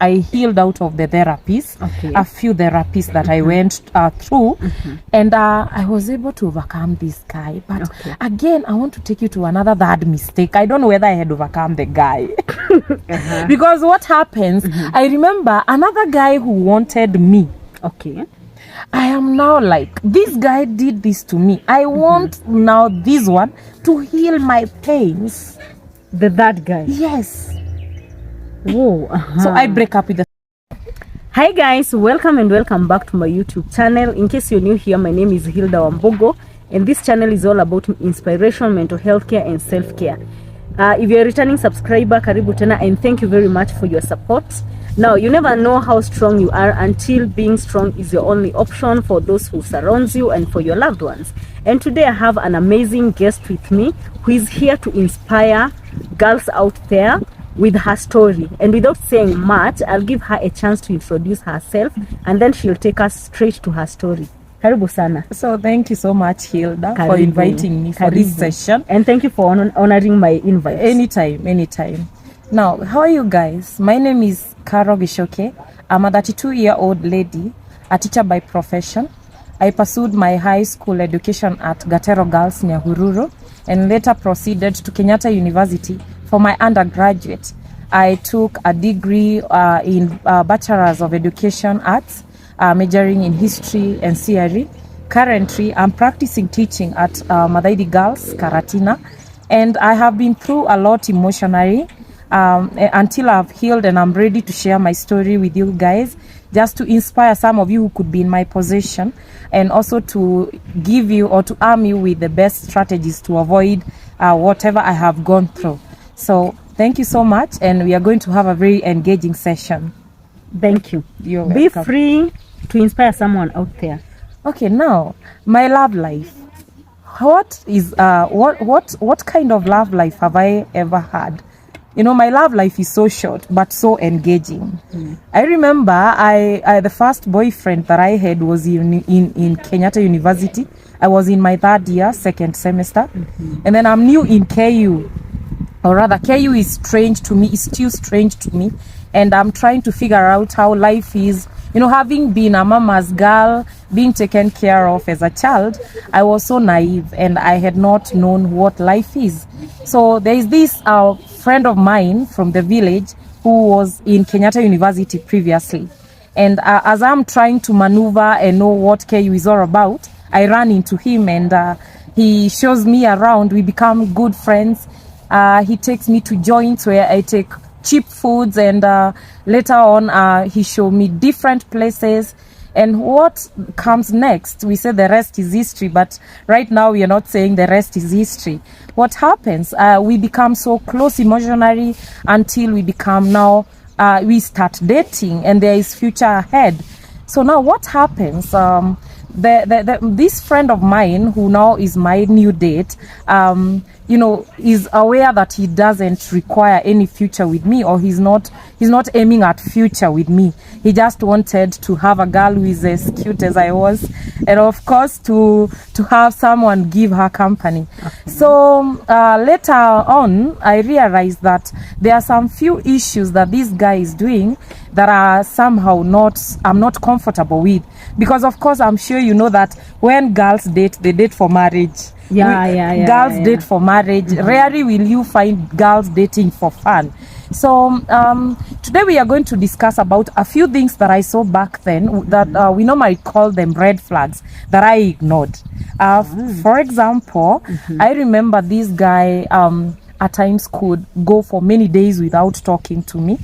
I healed out of the therapies, a few therapies that I went through, and I was able to overcome this guy. But again, I want to take you to another bad mistake. I don't know whether I had overcome the guy. Because what happens, I remember another guy who wanted me. I am now like, this guy did this to me. I want now this one to heal my pains. That guy? Yes. Whoa. So I break up with the... Hi guys, welcome and welcome back to my YouTube channel. In case you're new here, my name is Hilda Wambogo, and this channel is all about inspiration, mental health care and self-care. If you're a returning subscriber, karibu tena, and thank you very much for your support. Now, you never know how strong you are until being strong is your only option for those who surround you and for your loved ones. And today I have an amazing guest with me who is here to inspire girls out there with her story. And without saying much, I'll give her a chance to introduce herself, and then she'll take us straight to her story. Karibu sana. So thank you so much, Hilda, for inviting me for this session. And thank you for honoring my invite. Anytime. Now, how are you guys? My name is Karo Gishoke. I'm a 32-year-old lady, a teacher by profession. I pursued my high school education at Gatero Girls near Hururu, and later proceeded to Kenyatta University for my undergraduate. I took a degree in Bachelor's of Education Arts, majoring in History and CRE. Currently, I'm practicing teaching at Madaidi Girls, Karatina, and I have been through a lot emotionally until I've healed, and I'm ready to share my story with you guys, just to inspire some of you who could be in my position, and also to give you or to arm you with the best strategies to avoid whatever I have gone through. So thank you so much, and we are going to have a very engaging session. Thank you. You're Be welcome. free to inspire someone out there. Okay, now my love life. What kind of love life have I ever had? You know, my love life is so short but so engaging. I remember I the first boyfriend that I had was in Kenyatta University. I was in my third year, second semester, and then I'm new in KU. Or rather, KU is strange to me, is still strange to me, and I'm trying to figure out how life is. You know, having been a mama's girl, being taken care of as a child, I was so naive and I had not known what life is. So there is this friend of mine from the village who was in Kenyatta University previously. And as I'm trying to maneuver and know what KU is all about, I ran into him, and he shows me around. We become good friends. He takes me to joints where I take cheap foods, and later on he showed me different places. And what comes next, we say the rest is history, but right now we are not saying the rest is history. What happens, we become so close emotionally until we become now, we start dating, and there is future ahead. So now what happens, this friend of mine who now is my new date, you know, is aware that he doesn't require any future with me, or he's not aiming at future with me. He just wanted to have a girl who is as cute as I was, and of course to have someone give her company. So later on, I realized that there are some few issues that this guy is doing that are somehow I'm not comfortable with, because of course I'm sure you know that when girls date, they date for marriage. Girls date for marriage. Rarely will you find girls dating for fun. So today we are going to discuss about a few things that I saw back then that we normally call them red flags that I ignored. For example, I remember this guy at times could go for many days without talking to me.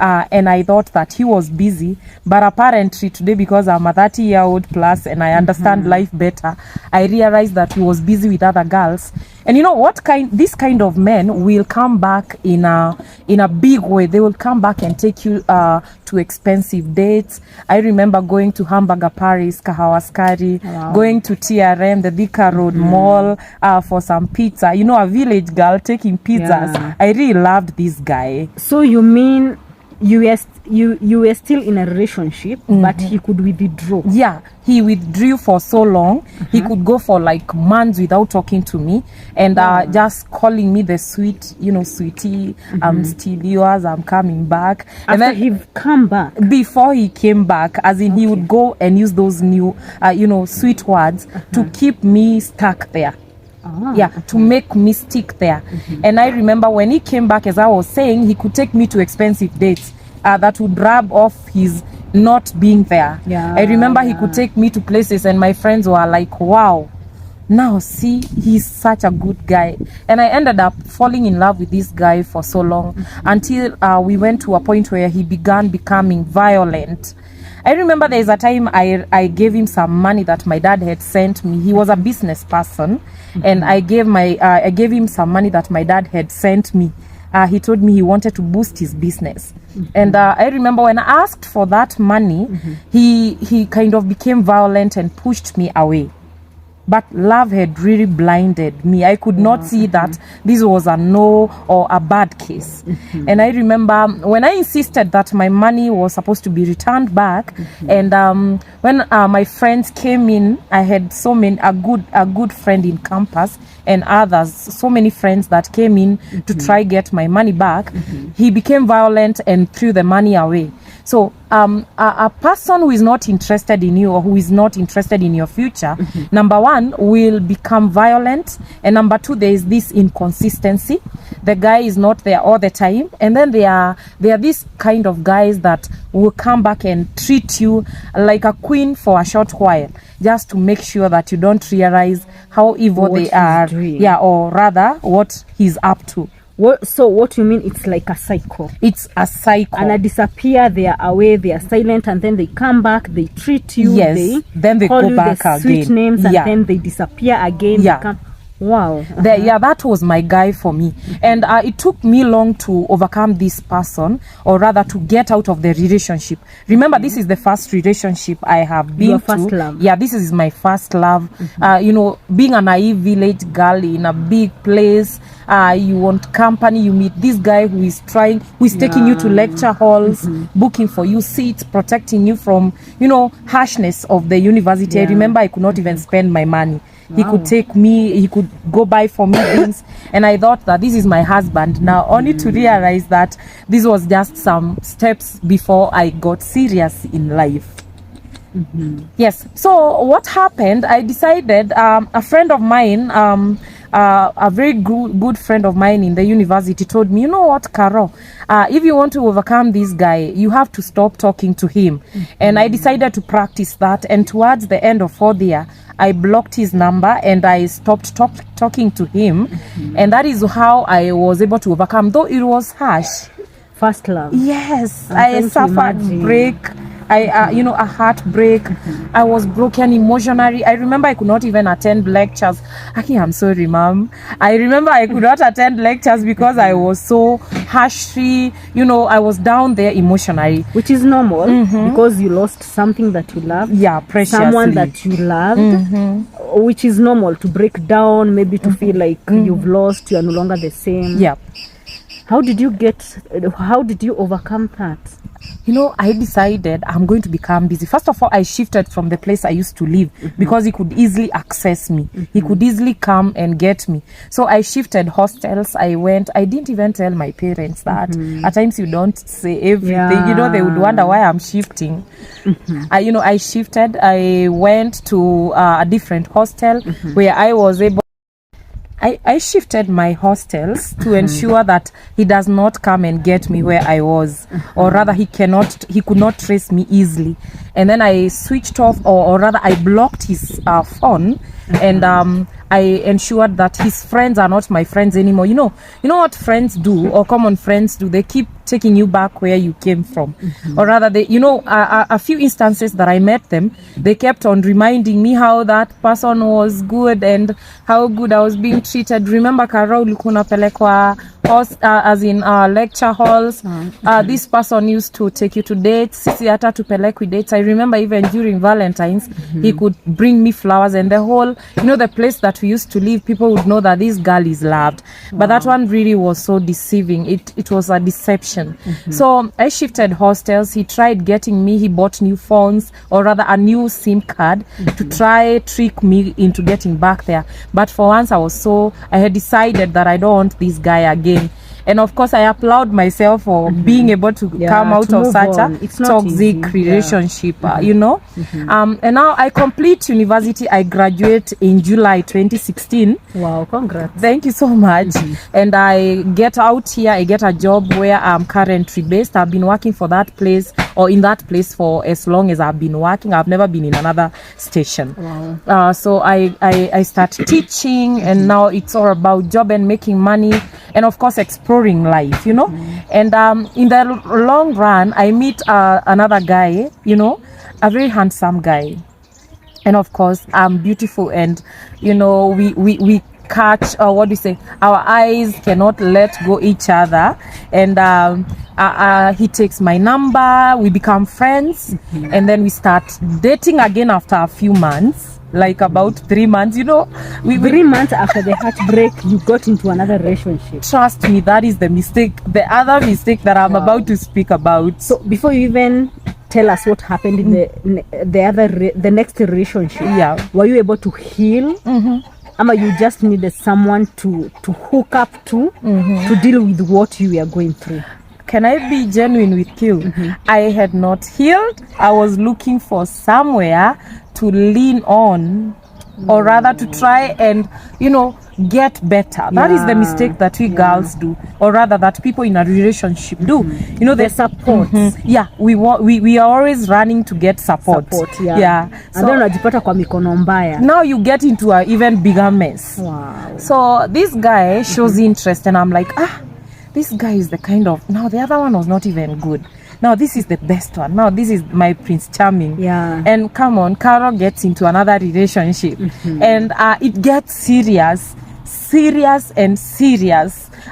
And I thought that he was busy, but apparently today, because I'm a 30-year-old plus and I understand life better, I realized that he was busy with other girls. And you know this kind of men will come back in a big way. They will come back and take you to expensive dates. I remember going to Hamburger Paris, Kahawaskari, going to TRM, the Thika Road Mall, for some pizza. You know, a village girl taking pizzas. I really loved this guy. So you mean you were still in a relationship, but he could withdraw. Yeah, he withdrew for so long. He could go for like months without talking to me and just calling me the sweet, sweetie, I'm still yours, I'm coming back. And After then he've come back. before he came back, as in he would go and use those new, sweet words to keep me stuck there. To make me stick there. And I remember when he came back, as I was saying, he could take me to expensive dates that would rub off his not being there. I remember he could take me to places and my friends were like, wow, now see, he's such a good guy. And I ended up falling in love with this guy for so long until we went to a point where he began becoming violent. I remember there's a time I gave him some money that my dad had sent me. He was a business person, and I gave him some money that my dad had sent me. He told me he wanted to boost his business, and I remember when I asked for that money, he kind of became violent and pushed me away. But love had really blinded me. I could not see that this was a no or a bad case. And I remember when I insisted that my money was supposed to be returned back, and when my friends came in, I had a good friend in campus and others, so many friends that came in to try get my money back. He became violent and threw the money away. So a person who is not interested in you or who is not interested in your future, number one, will become violent, and number two, there is this inconsistency. The guy is not there all the time, and then there are these kind of guys that will come back and treat you like a queen for a short while, just to make sure that you don't realize how evil What they are, doing. or rather what he's up to. So what you mean, it's like a cycle? It's a cycle. And I disappear, they are away, they are silent, and then they come back, they treat you, then they call go you back the sweet again. names, and then they disappear again. They come. Wow. That was my guy for me. And it took me long to overcome this person, or rather to get out of the relationship. Remember, this is the first relationship I have been Your to. first love. Yeah, this is my first love. Being a naive village girl in a big place, you want company, you meet this guy who is taking you to lecture halls, booking for you seats, protecting you from, harshness of the university. I remember I could not even spend my money. He could take me, he could go buy for me things, and I thought that this is my husband now, only to realize that this was just some steps before I got serious in life. Yes, so what happened, I decided, a friend of mine, a very good friend of mine in the university told me, you know what, Carol, if you want to overcome this guy, you have to stop talking to him. And I decided to practice that, and towards the end of 4th year, I blocked his number and I stopped talking to him. And that is how I was able to overcome, though it was harsh. First love. Yes, I suffered a heartbreak. I was broken emotionally. I remember I could not even attend lectures. I'm sorry, mom. I remember I could not attend lectures because I was so harshly, I was down there emotionally. Which is normal because you lost something that you loved. Yeah, preciously. Someone that you loved. Which is normal to break down, maybe to feel like you've lost, you are no longer the same. Yeah. How did you overcome that? I decided I'm going to become busy. First of all, I shifted from the place I used to live because he could easily access me. He could easily come and get me. So I shifted hostels. I didn't even tell my parents that. At times you don't say everything. They would wonder why I'm shifting. I shifted. I went to a different hostel where I was able. I shifted my hostels to ensure that he does not come and get me where I was, or rather he could not trace me easily. And then I switched off, or rather I blocked his phone, and I ensured that his friends are not my friends anymore. You know what friends do, or common friends do? They keep taking you back where you came from, or rather a few instances that I met them, they kept on reminding me how that person was good and how good I was being treated. Remember, Carol, ulikuwa unapelekwa as in lecture halls. This person used to take you to dates. Sisi hata tupelekwi dates. I remember even during Valentine's, he could bring me flowers, and the whole the place that we used to live, people would know that this girl is loved. But that one really was so deceiving. It was a deception. So I shifted hostels. He tried getting me. He bought new phones, or rather a new SIM card, to try trick me into getting back there. But for once I had decided that I don't want this guy again. And of course, I applaud myself for being able to come out of such a toxic relationship, And now I complete university. I graduate in July 2016. Wow, congrats. Thank you so much. And I get out here. I get a job where I'm currently based. I've been working for that place, or in that place, for as long as I've been working. I've never been in another station. Wow. So I start teaching, and now it's all about job and making money, and of course exploring life, And in the long run, I meet another guy, a very handsome guy, and of course I'm beautiful, and we catch, what do you say, our eyes cannot let go each other, and he takes my number, we become friends, and then we start dating again after a few months, like about 3 months. 3 months after the heartbreak, you got into another relationship. Trust me, that is the mistake, the other mistake that I'm about to speak about. So before you even tell us what happened in the next relationship, were you able to heal? Ama you just needed someone to hook up to deal with what you were going through? Can I be genuine with you? I had not healed. I was looking for somewhere to lean on, or rather to try and, get better. That is the mistake that we girls do, or rather that people in a relationship do. The support. We are always running to get support. So, and then unajipata kwa mikono mbaya. Now you get into an even bigger mess. Wow. So this guy shows interest, and I'm like, this guy is the kind of, now the other one was not even good. Now this is the best one. Now this is my Prince Charming. And come on, Carol gets into another relationship, and it gets serious.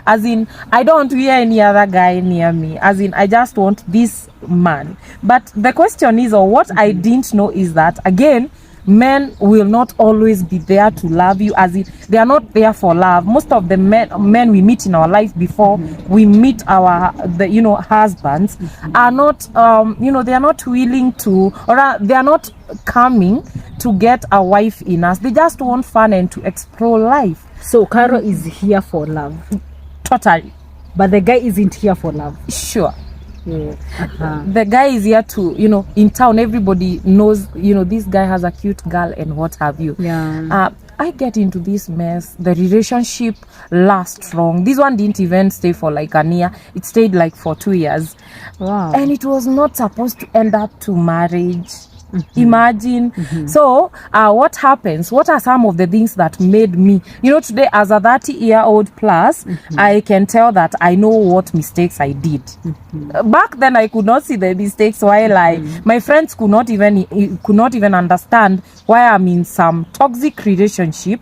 As in, I don't want to hear any other guy near me. As in, I just want this man. But the question is, or what I didn't know is that, again, men will not always be there to love you, as in they are not there for love. Most of the men we meet in our life before we meet our husbands are not they are not willing to, or they are not coming to get a wife in us. They just want fun and to explore life. So Carol is here for love. Totally. But the guy isn't here for love. Sure. The guy is here to, in town, everybody knows, this guy has a cute girl and what have you. I get into this mess. The relationship lasts long. This one didn't even stay for like a year. It stayed like for 2 years. Wow. And it was not supposed to end up to marriage. Imagine. So what happens? What are some of the things that made me, today as a 30-year-old plus, I can tell that I know what mistakes I did. Back then I could not see the mistakes, while my friends could not even understand why I'm in some toxic relationship.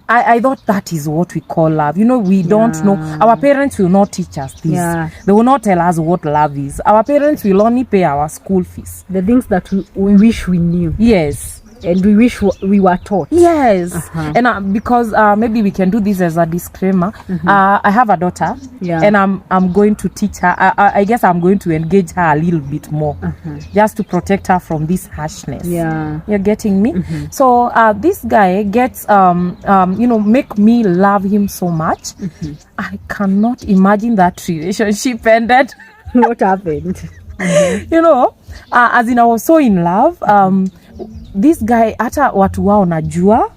I thought that is what we call love. We don't know. Our parents will not teach us this. They will not tell us what love is. Our parents will only pay our school fees. The things that we wish we knew. Yes. And we wish we were taught. Yes. And because maybe we can do this as a disclaimer. I have a daughter, and I'm going to teach her. I guess I'm going to engage her a little bit more, just to protect her from this harshness. You're getting me? So this guy gets make me love him so much. I cannot imagine that relationship ended. What happened? As in, I was so in love. This guy, hata watu wao najua,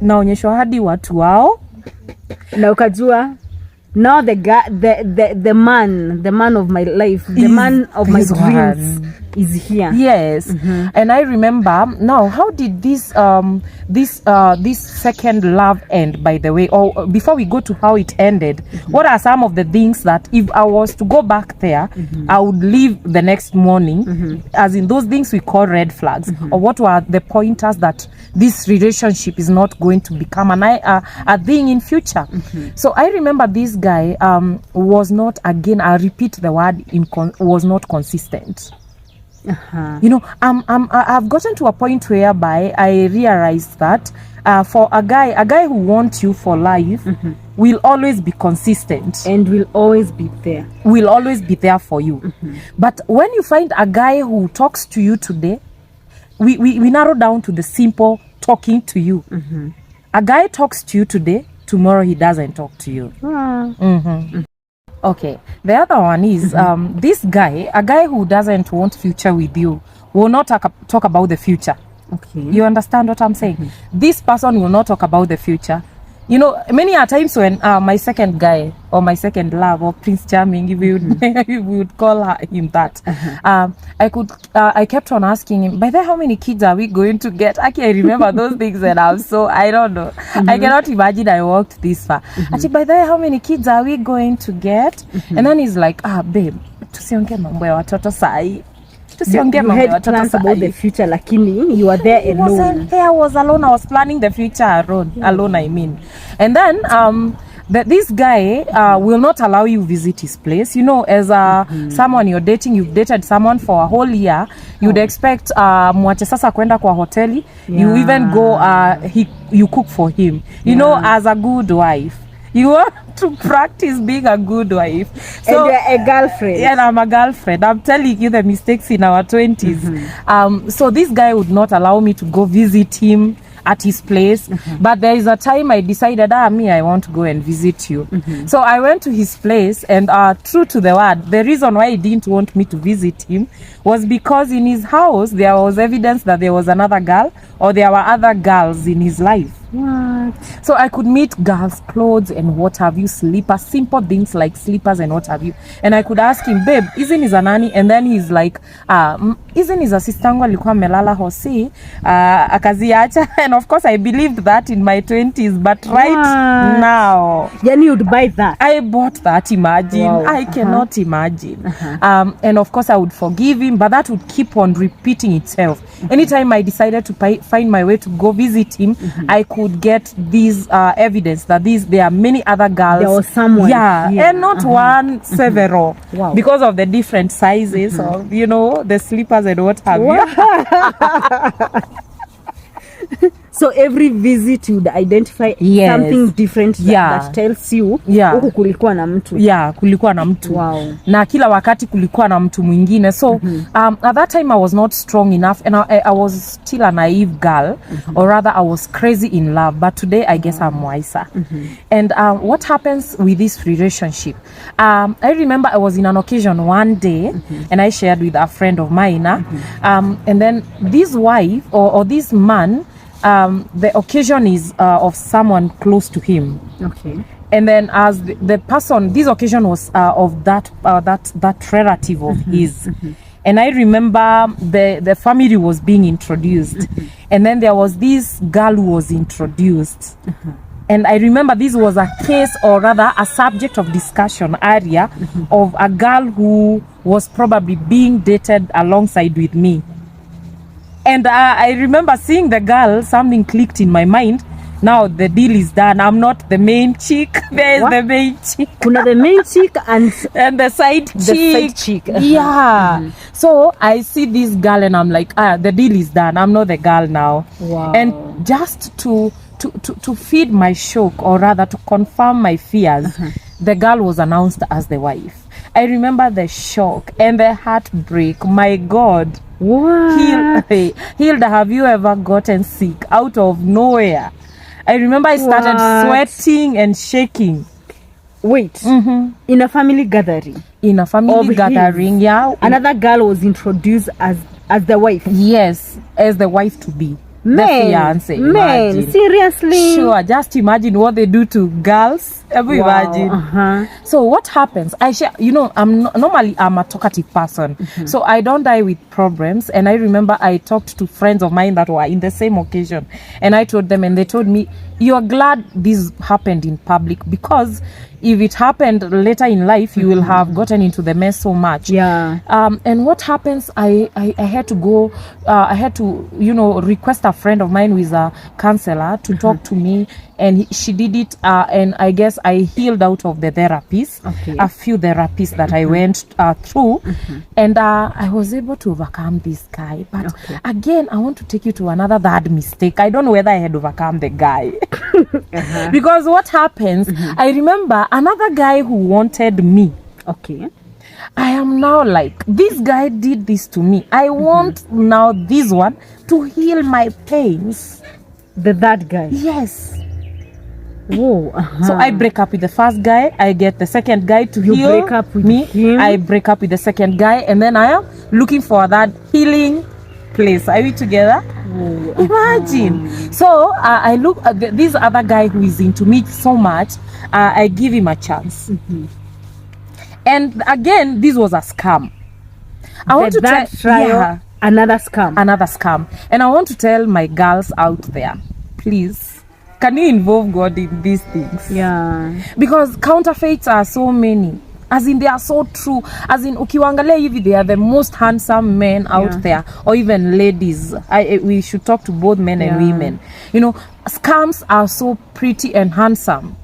naonyeshwa hadi watu wao, na ukajua. Now the man of my life, the man of my dreams is here. Yes. And I remember now, how did this second love end, by the way? Or before we go to how it ended, what are some of the things that if I was to go back there, I would leave the next morning, as in those things we call red flags, or what were the pointers that this relationship is not going to become a thing in future? So I remember this guy was not, again, I repeat the word, was not consistent. Uh-huh. You know, I've gotten to a point whereby I realized that for a guy who wants you for life will always be consistent And will always be there. will always be there for you. But when you find a guy who talks to you today, we narrow down to the simple talking to you. A guy talks to you today, tomorrow he doesn't talk to you. Okay, the other one is this guy, a guy who doesn't want future with you, will not talk about the future. Okay. You understand what I'm saying? This person will not talk about the future. You know, many a times when my second guy or my second love or Prince Charming, if we would, if we would call him that, I kept on asking him, by the way, how many kids are we going to get? I can't remember those things, and I don't know. I cannot imagine I walked this far. I said, by the way, how many kids are we going to get? And then he's like, babe, tusionge mambo ya watoto sai. You had plans about the future, lakini you were there alone. I was alone. I was planning the future alone, I mean. And then this guy will not allow you visit his place. You know, as someone you're dating, you've dated someone for a whole year, you'd expect mwache sasa kwenda kwa hoteli. You even go, you cook for him. You know, as a good wife, you want to practice being a good wife. So, and you're a girlfriend. Yeah, and I'm a girlfriend. I'm telling you the mistakes in our 20s. So this guy would not allow me to go visit him at his place. But there is a time I decided, I want to go and visit you. So I went to his place, and true to the word, the reason why he didn't want me to visit him was because in his house there was evidence that there was another girl, or there were other girls in his life. What? So I could meet girls' clothes and what have you, slippers, simple things like slippers and what have you. And I could ask him, babe, isn't his a nanny? And then he's like, isn't his asistangu alikuwa melala hosi, akaziacha. And of course I believed that in my 20s, but right now, then you'd buy that. I bought that, imagine. Wow. I cannot imagine. And of course I would forgive him, but that would keep on repeating itself. Anytime I decided to find my way to go visit him, I could get this evidence that there are many other girls. There was someone. Yeah, and not one, several. Wow. Because of the different sizes of, you know, the slippers and what have you. So every visit you'd identify something different that tells you huku kulikuwa na mtu. Yeah, kulikuwa na mtu. Wow. Na kila wakati kulikuwa na mtu mwingine. So at that time I was not strong enough, and I was still a naive girl, or rather I was crazy in love. But today I guess I'm wiser. And what happens with this relationship? I remember I was in an occasion one day, and I shared with a friend of mine. And then this wife or this man, the occasion is of someone close to him. Okay. And then as the person, this occasion was of that relative of his. And I remember the family was being introduced. And then there was this girl who was introduced. And I remember this was a case, or rather a subject of discussion area of a girl who was probably being dated alongside with me. And I remember seeing the girl, something clicked in my mind. Now the deal is done. I'm not the main chick. There's the main chick. Kuna the main chick and the side chick. The side chick. Yeah. So I see this girl and I'm like, the deal is done. I'm not the girl now. Wow. And just to feed my shock, or rather to confirm my fears, the girl was announced as the wife. I remember the shock and the heartbreak. My God. What? Hilda, have you ever gotten sick out of nowhere? I remember I started sweating and shaking. Wait, in a family gathering? In a family gathering, yeah. Another girl was introduced as the wife? Yes, as the wife to be. Man, seriously? Sure, just imagine what they do to girls. Imagine. So what happens? I share, you know, normally I'm a talkative person, so I don't die with problems. And I remember I talked to friends of mine that were in the same occasion, and I told them, and they told me, you're glad this happened in public, because if it happened later in life, you will have gotten into the mess so much. Yeah. And what happens, I had to go, I had to, request a friend of mine who is a counselor to talk to me, and she did it, and I guess I healed out of the therapies, a few therapies that I went through, and I was able to overcome this guy. But again, I want to take you to another bad mistake. I don't know whether I had overcome the guy. Because what happens, I remember another guy who wanted me. I am now like, this guy did this to me. I want now this one to heal my pains. That guy? Yes. Whoa. So I break up with the first guy. I get the second guy to heal break up with me. him? I break up with the second guy, and then I am looking for that healing place. Are we together? Imagine. So I look at this other guy who is into me so much. I give him a chance. And again, this was a scam. I want to tell another scam. And I want to tell my girls out there, please, can you involve God in these things? Yeah. Because counterfeits are so many. As in, they are so true. As in, ukiwangalia hivi, they are the most handsome men out there, or even ladies. We should talk to both men and women. Scams are so pretty and handsome,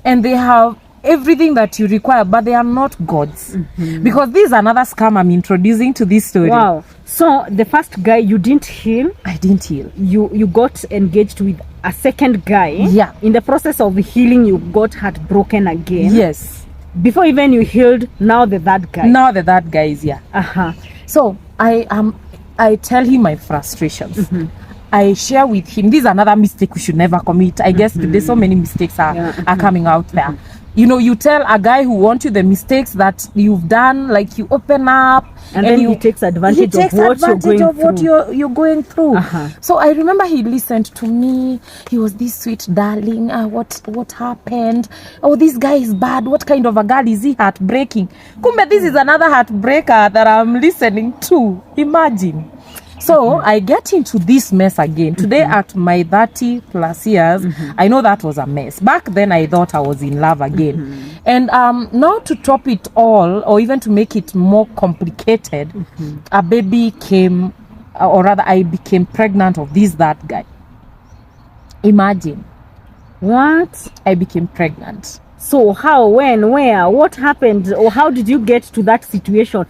and they have everything that you require, but they are not gods. Because this is another scam I'm introducing to this story. Wow. So the first guy you didn't heal. I didn't heal. You got engaged with a second guy. Yeah. In the process of healing, you got heartbroken again. Yes. Before even you healed, now that guy. Now that guy is here. So I tell him my frustrations. I share with him. This is another mistake we should never commit. I guess today so many mistakes are coming out there. You tell a guy who wants you the mistakes that you've done, like you open up, and then he takes advantage of what you're going through. So I remember he listened to me. He was this sweet darling. What happened? Oh, this guy is bad. What kind of a girl is he? Heartbreaking. Kumbe, this is another heartbreaker that I'm listening to. Imagine. So I get into this mess again. Today at my 30 plus years, I know that was a mess. Back then I thought I was in love again. And now to top it all, or even to make it more complicated, a baby came, or rather I became pregnant of that guy. Imagine. What? I became pregnant. So how, when, where, what happened, or how did you get to that situation?